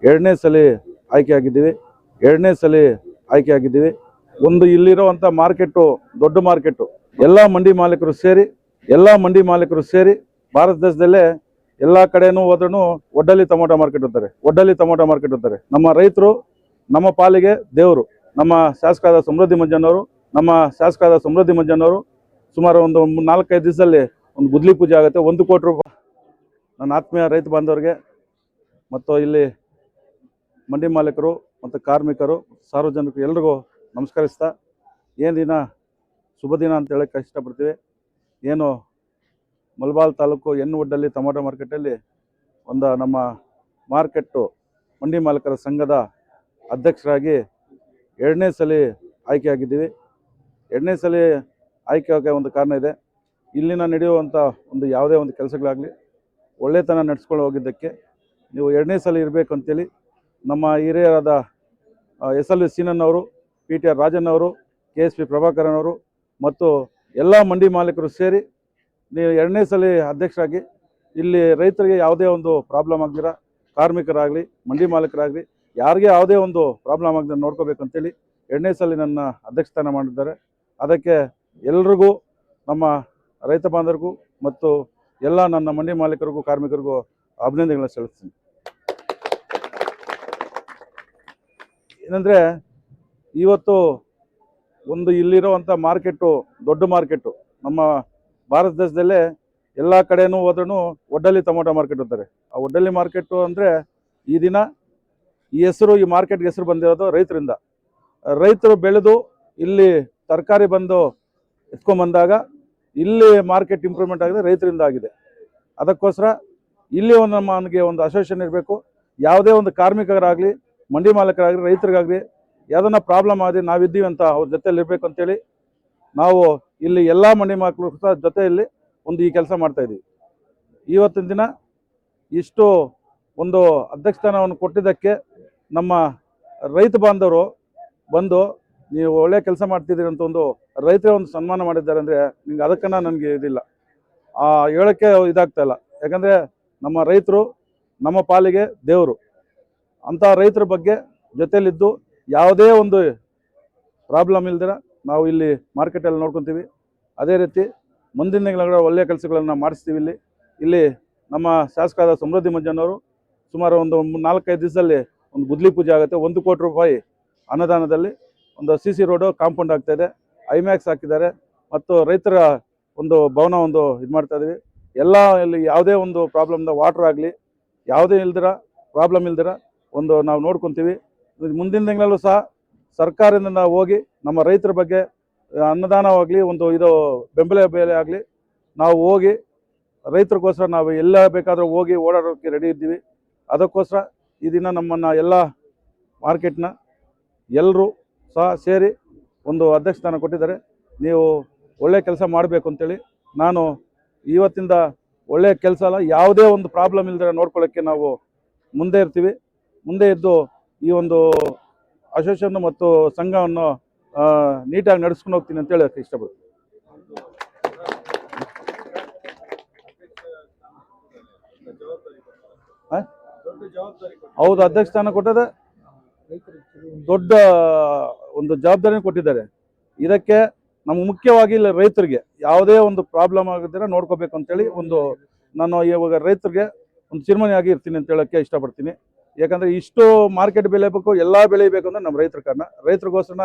ಎರಡನೇ ಸಲ ಆಯ್ಕೆಯಾಗಿದ್ದೀವಿ. ಒಂದು ಇಲ್ಲಿರುವಂಥ ಮಾರ್ಕೆಟು ದೊಡ್ಡ ಮಾರ್ಕೆಟು, ಎಲ್ಲ ಮಂಡಿ ಮಾಲೀಕರು ಸೇರಿ ಭಾರತ ದೇಶದಲ್ಲೇ ಎಲ್ಲ ಕಡೆನೂ ಹೋದ್ರೂ ಒಡ್ಡಲ್ಲಿ ಟೊಮೊಟೊ ಮಾರ್ಕೆಟ್ ಅಂತಾರೆ. ನಮ್ಮ ರೈತರು ನಮ್ಮ ಪಾಲಿಗೆ ದೇವರು. ನಮ್ಮ ಶಾಸಕರಾದ ಸಮೃದ್ಧಿ ಮಂಜಣ್ಣವರು ಸುಮಾರು ಒಂದು 4-5 ದಿವಸದಲ್ಲಿ ಒಂದು ಗುದ್ಲಿ ಪೂಜೆ ಆಗುತ್ತೆ. 1 ಕೋಟಿ ರೂಪಾಯಿ ನನ್ನ ಆತ್ಮೀಯ ರೈತ ಬಾಂಧವರಿಗೆ ಮತ್ತು ಇಲ್ಲಿ ಮಂಡಿ ಮಾಲೀಕರು ಮತ್ತು ಕಾರ್ಮಿಕರು ಸಾರ್ವಜನಿಕರು ಎಲ್ರಿಗೂ ನಮಸ್ಕರಿಸ್ತಾ, ಏನು ದಿನ ಶುಭ ದಿನ ಅಂತ ಹೇಳಕ್ಕೆ ಇಷ್ಟಪಡ್ತೀವಿ. ಏನು ಮಲಬಾರ್ ತಾಲೂಕು ಒಡ್ಡಲ್ಲಿ ಟೊಮೊಟೊ ಮಾರ್ಕೆಟಲ್ಲಿ ನಮ್ಮ ಮಾರ್ಕೆಟ್ಟು ಮಂಡಿ ಮಾಲೀಕರ ಸಂಘದ ಅಧ್ಯಕ್ಷರಾಗಿ 2ನೇ ಸಲ ಆಯ್ಕೆಯಾಗಿದ್ದೀವಿ. 2ನೇ ಸಲ ಆಯ್ಕೆಯಾಗ ಒಂದು ಕಾರಣ ಇದೆ. ಇಲ್ಲಿನ ನಡೆಯುವಂಥ ಯಾವುದೇ ಒಂದು ಕೆಲಸಗಳಾಗಲಿ ಒಳ್ಳೆತನ ನಡೆಸ್ಕೊಂಡು ಹೋಗಿದ್ದಕ್ಕೆ ನೀವು 2ನೇ ಸಲ ಇರಬೇಕು ಅಂತೇಳಿ ನಮ್ಮ ಹಿರಿಯರಾದ SLV ಸೀನಣ್ಣವರು, PTR ರಾಜಣ್ಣವರು, KSP ಪ್ರಭಾಕರನ್ ಅವರು ಮತ್ತು ಎಲ್ಲ ಮಂಡಿ ಮಾಲೀಕರು ಸೇರಿ ನೀವು 2ನೇ ಸಲ ಅಧ್ಯಕ್ಷರಾಗಿ ಇಲ್ಲಿ ರೈತರಿಗೆ ಯಾವುದೇ ಒಂದು ಪ್ರಾಬ್ಲಮ್ ಆಗದಿರ, ಕಾರ್ಮಿಕರಾಗಲಿ ಮಂಡಿ ಮಾಲೀಕರಾಗಲಿ ಯಾರಿಗೆ ಯಾವುದೇ ಒಂದು ಪ್ರಾಬ್ಲಮ್ ಆಗದೆ ನೋಡ್ಕೋಬೇಕು ಅಂತೇಳಿ 2ನೇ ಸಲ ನನ್ನ ಅಧ್ಯಕ್ಷಸ್ಥಾನ ಮಾಡಿದ್ದಾರೆ. ಅದಕ್ಕೆ ಎಲ್ರಿಗೂ ನಮ್ಮ ರೈತ ಬಾಂಧವರಿಗೂ ಮತ್ತು ಎಲ್ಲ ನನ್ನ ಮಂಡಿ ಮಾಲೀಕರಿಗೂ ಕಾರ್ಮಿಕರಿಗೂ ಅಭಿನಂದನೆಗಳನ್ನ ಸಲ್ಲಿಸ್ತೀನಿ. ಏನಂದರೆ ಇವತ್ತು ಇಲ್ಲಿರುವಂಥ ಮಾರ್ಕೆಟು ದೊಡ್ಡ ಮಾರ್ಕೆಟು, ನಮ್ಮ ಭಾರತ ದೇಶದಲ್ಲೇ ಎಲ್ಲ ಕಡೆನೂ ಹೋದ್ರೂ ಒಡ್ಡಲ್ಲಿ ಟೊಮೊಟೊ ಮಾರ್ಕೆಟ್ ಅಂತಾರೆ. ಆ ಒಡ್ಡಲ್ಲಿ ಮಾರ್ಕೆಟು ಅಂದರೆ ಈ ಮಾರ್ಕೆಟ್ಗೆ ಹೆಸರು ಬಂದಿರೋದು ರೈತರಿಂದ. ರೈತರು ಬೆಳೆದು ಇಲ್ಲಿ ತರಕಾರಿ ಬಂದು ಎತ್ಕೊಂಡ್ಬಂದಾಗ ಇಲ್ಲಿ ಮಾರ್ಕೆಟ್ ಇಂಪ್ರೂವ್ಮೆಂಟ್ ಆಗಿದೆ, ರೈತರಿಂದ ಆಗಿದೆ. ಅದಕ್ಕೋಸ್ಕರ ಇಲ್ಲಿ ನಮಗೆ ಒಂದು ಅಸೋಸಿಯೇಷನ್ ಇರಬೇಕು. ಯಾವುದೇ ಒಂದು ಕಾರ್ಮಿಕರಾಗಲಿ ಮಂಡಿ ಮಾಲೀಕರಾಗಲಿ ರೈತರಿಗಾಗಲಿ ಯಾವುದನ್ನ ಪ್ರಾಬ್ಲಮ್ ಆಗಿ ನಾವಿದ್ದೀವಿ ಅಂತ ಅವ್ರ ಜೊತೆಯಲ್ಲಿ ಇರಬೇಕು ಅಂತೇಳಿ ನಾವು ಇಲ್ಲಿ ಎಲ್ಲ ಮಂಡಿ ಮಾಲೀಕರು ಸಹ ಜೊತೆಯಲ್ಲಿ ಈ ಕೆಲಸ ಮಾಡ್ತಾಯಿದ್ದೀವಿ. ಇವತ್ತಿನ ದಿನ ಇಷ್ಟು ಒಂದು ಅಧ್ಯಕ್ಷಸ್ಥಾನವನ್ನು ಕೊಟ್ಟಿದ್ದಕ್ಕೆ ನಮ್ಮ ರೈತ ಬಾಂಧವರು ಬಂದು ನೀವು ಒಳ್ಳೆ ಕೆಲಸ ಮಾಡ್ತಿದ್ದೀರಿ ಅಂತ ರೈತರೇ ಸನ್ಮಾನ ಮಾಡಿದ್ದಾರೆ. ಅಂದರೆ ನಿಮ್ಗೆ ಅದಕ್ಕನ್ನ ನನಗೆ ಇದಿಲ್ಲ, ಹೇಳೋಕ್ಕೆ ಇದಾಗ್ತಾಯಿಲ್ಲ. ಯಾಕಂದರೆ ನಮ್ಮ ರೈತರು ನಮ್ಮ ಪಾಲಿಗೆ ದೇವರು. ಅಂಥ ರೈತರ ಬಗ್ಗೆ ಜೊತೆಯಲ್ಲಿದ್ದು ಯಾವುದೇ ಒಂದು ಪ್ರಾಬ್ಲಮ್ ಇಲ್ದಿರ ನಾವು ಇಲ್ಲಿ ಮಾರ್ಕೆಟಲ್ಲಿ ನೋಡ್ಕೊತೀವಿ. ಅದೇ ರೀತಿ ಮುಂದಿನ ದಿನಗಳ ಒಳ್ಳೆಯ ಕೆಲಸಗಳನ್ನು ಮಾಡಿಸ್ತೀವಿ. ಇಲ್ಲಿ ನಮ್ಮ ಶಾಸಕರಾದ ಸಮೃದ್ಧಿ ಮಂಜಣ್ಣವರು ಸುಮಾರು ಒಂದು 4-5 ದಿವಸದಲ್ಲಿ ಒಂದು ಗುದ್ಲಿ ಪೂಜೆ ಆಗುತ್ತೆ. 1 ಕೋಟಿ ರೂಪಾಯಿ ಅನುದಾನದಲ್ಲಿ CC ರೋಡು ಕಾಂಪೌಂಡ್ ಆಗ್ತಾಯಿದೆ, ಐಮ್ಯಾಕ್ಸ್ ಹಾಕಿದ್ದಾರೆ ಮತ್ತು ರೈತರ ಭವನ ಇದು ಮಾಡ್ತಾಯಿದ್ದೀವಿ. ಎಲ್ಲ ಇಲ್ಲಿ ಯಾವುದೇ ಒಂದು ಪ್ರಾಬ್ಲಮ್ದ ವಾಟರ್ ಆಗಲಿ ಯಾವುದೇ ಪ್ರಾಬ್ಲಮ್ ಇಲ್ದಿರ ನಾವು ನೋಡ್ಕೊತೀವಿ. ಮುಂದಿನ ತಿಂಗಳಲ್ಲೂ ಸಹ ಸರ್ಕಾರದಿಂದ ನಾವು ಹೋಗಿ ನಮ್ಮ ರೈತರ ಬಗ್ಗೆ ಅನ್ನದಾನವಾಗಲಿ ಇದು ಬೆಂಬಲ ಬೆಲೆ ಆಗಲಿ ನಾವು ಹೋಗಿ ರೈತರಿಗೋಸ್ಕರ ನಾವು ಎಲ್ಲ ಬೇಕಾದರೂ ಹೋಗಿ ಓಡಾಡೋಕ್ಕೆ ರೆಡಿ ಇದ್ದೀವಿ. ಅದಕ್ಕೋಸ್ಕರ ಈ ದಿನ ನಮ್ಮನ್ನು ಎಲ್ಲ ಮಾರ್ಕೆಟ್ನ ಎಲ್ಲರೂ ಸಹ ಸೇರಿ ಅಧ್ಯಕ್ಷಸ್ಥಾನ ಕೊಟ್ಟಿದ್ದಾರೆ. ನೀವು ಒಳ್ಳೆಯ ಕೆಲಸ ಮಾಡಬೇಕು ಅಂತೇಳಿ ನಾನು ಇವತ್ತಿಂದ ಒಳ್ಳೆಯ ಕೆಲಸ ಅಲ್ಲ, ಯಾವುದೇ ಒಂದು ಪ್ರಾಬ್ಲಮ್ ಇಲ್ದಿರ ನೋಡ್ಕೊಳ್ಳೋಕ್ಕೆ ನಾವು ಮುಂದೆ ಇರ್ತೀವಿ. ಮುಂದೆ ಇದ್ದು ಈ ಅಸೋಸಿಯೇಷನ್ ಮತ್ತು ಸಂಘವನ್ನು ನೀಟಾಗಿ ನಡೆಸ್ಕೊಂಡು ಹೋಗ್ತೀನಿ ಅಂತ ಹೇಳೋಕ್ಕೆ ಇಷ್ಟಪಡ್ತೀನಿ. ಹೌದು, ಅಧ್ಯಕ್ಷಸ್ಥಾನ ಕೊಟ್ಟದೆ ದೊಡ್ಡ ಜವಾಬ್ದಾರಿ ಕೊಟ್ಟಿದ್ದಾರೆ. ಇದಕ್ಕೆ ನಮ್ಗೆ ಮುಖ್ಯವಾಗಿ ಇಲ್ಲಿ ರೈತರಿಗೆ ಯಾವುದೇ ಒಂದು ಪ್ರಾಬ್ಲಮ್ ಆಗದಿರ ನೋಡ್ಕೋಬೇಕು ಅಂತೇಳಿ ನಾನು ಇವಾಗ ರೈತರಿಗೆ ಚಿರಮನೆಯಾಗಿ ಇರ್ತೀನಿ ಅಂತ ಹೇಳೋಕ್ಕೆ ಇಷ್ಟಪಡ್ತೀನಿ. ಯಾಕಂದರೆ ಇಷ್ಟು ಮಾರ್ಕೆಟ್ ಬೆಳೆಯಬೇಕು, ಎಲ್ಲ ಬೆಳೀಬೇಕು ಅಂದರೆ ನಮ್ಮ ರೈತರ ಕಾರಣ, ರೈತರಿಗೋಸ್ಕರ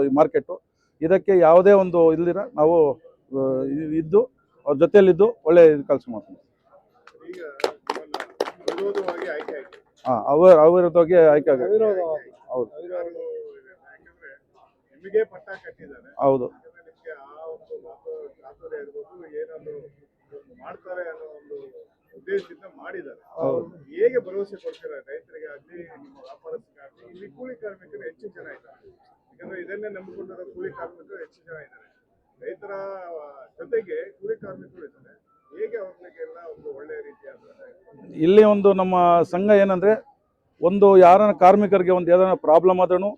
ಈ ಮಾರ್ಕೆಟು. ಇದಕ್ಕೆ ಯಾವುದೇ ಇಲ್ದಿರ ನಾವು ಇದ್ದು ಅವ್ರ ಜೊತೆಯಲ್ಲಿದ್ದು ಒಳ್ಳೆ ಕೆಲಸ ಮಾಡ್ತೀವಿ. ಅವಿರೋಧವಾಗಿ ಆಯ್ಕೆ ಆಗಿದೆ. ಹೌದು ಹೌದು ಉದ್ದೇಶದಿಂದ ಮಾಡಿದ್ದಾರೆ. ಹೇಗೆ ಭರವಸೆ ಕೊಡ್ತಾರೆ ರೈತರಿಗೆ ಆಗಲಿ ನಿಮ್ಮ ವ್ಯಾಪಾರಸ್ಥರಿಗಾಗಲಿ? ಇಲ್ಲಿ ಕೂಲಿ ಕಾರ್ಮಿಕರು ಹೆಚ್ಚು ಜನ ಇದ್ದಾರೆ. ಯಾಕಂದ್ರೆ ಇದನ್ನೇ ನಂಬಿಕೊಂಡಿರೋ ಕೂಲಿ ಕಾರ್ಮಿಕರು ಹೆಚ್ಚು ಜನ ಇದ್ದಾರೆ. ರೈತರ ಜೊತೆಗೆ ಕೂಲಿ ಕಾರ್ಮಿಕರು ಇದ್ದಾರೆ. ಹೇಗೆ ಅವ್ರಿಗೆಲ್ಲ ಒಳ್ಳೆಯ ರೀತಿಯಾದ ಇಲ್ಲಿ ನಮ್ಮ ಸಂಘ ಏನಂದ್ರೆ ಯಾರನ್ನ ಕಾರ್ಮಿಕರಿಗೆ ಯಾವ್ದಾರ ಪ್ರಾಬ್ಲಮ್ ಆದ್ರೂ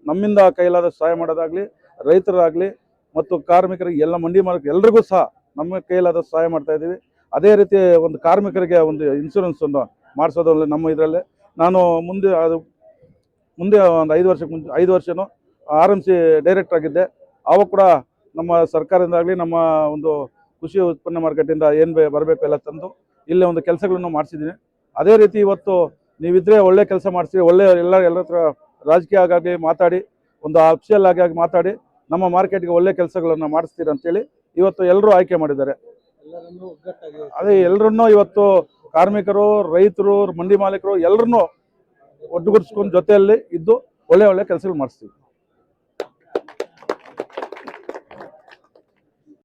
ನಮ್ಮಿಂದ ಕೈಲಾದ ಸಹಾಯ ಮಾಡೋದಾಗ್ಲಿ, ರೈತರಾಗಲಿ ಮತ್ತು ಕಾರ್ಮಿಕರಿಗೆ ಎಲ್ಲ ಮಂಡಿ ಮಾಲೀಕರು ಎಲ್ರಿಗೂ ಸಹ ನಮ್ಮ ಕೈಲಾದ ಸಹಾಯ ಮಾಡ್ತಾ ಇದ್ದೀವಿ. ಅದೇ ರೀತಿ ಕಾರ್ಮಿಕರಿಗೆ ಇನ್ಶೂರೆನ್ಸ್ ಮಾಡಿಸೋದು ನಮ್ಮ ಇದರಲ್ಲೇ. ನಾನು ಮುಂದೆ ಒಂದು 5 ವರ್ಷನೋ RMC ಡೈರೆಕ್ಟರ್ ಆಗಿದ್ದೆ. ಆವಾಗ ಕೂಡ ನಮ್ಮ ಸರ್ಕಾರದಿಂದಾಗಲಿ ನಮ್ಮ ಒಂದು ಕೃಷಿ ಉತ್ಪನ್ನ ಮಾರ್ಕೆಟಿಂದ ಏನು ಬರಬೇಕು ಎಲ್ಲ ತಂದು ಇಲ್ಲೇ ಒಂದು ಕೆಲಸಗಳನ್ನು ಮಾಡಿಸಿದ್ದೀನಿ. ಅದೇ ರೀತಿ ಇವತ್ತು ನೀವಿದ್ರೆ ಒಳ್ಳೆ ಕೆಲಸ ಮಾಡಿಸ್ತೀರಿ, ಒಳ್ಳೆ ಎಲ್ಲ ಹತ್ರ ರಾಜಕೀಯ ಆಗಿ ಮಾತಾಡಿ, ಒಂದು ಅಫಿಷಿಯಲ್ ಆಗಿ ಮಾತಾಡಿ ನಮ್ಮ ಮಾರ್ಕೆಟ್ಗೆ ಒಳ್ಳೆ ಕೆಲಸಗಳನ್ನು ಮಾಡಿಸ್ತೀರಿ ಅಂತೇಳಿ ಇವತ್ತು ಎಲ್ಲರೂ ಆಯ್ಕೆ ಮಾಡಿದ್ದಾರೆ. ಅದೇ ಎಲ್ಲರನ್ನೂ ಇವತ್ತು ಕಾರ್ಮಿಕರು, ರೈತರು, ಮಂಡಿ ಮಾಲೀಕರು ಎಲ್ಲರನ್ನೂ ಒಟ್ಟುಗೂಡಿಸ್ಕೊಂಡು ಜೊತೆಯಲ್ಲಿ ಇದ್ದು ಒಳ್ಳೆ ಕೆಲಸಗಳು ಮಾಡಿಸ್ತೀವಿ.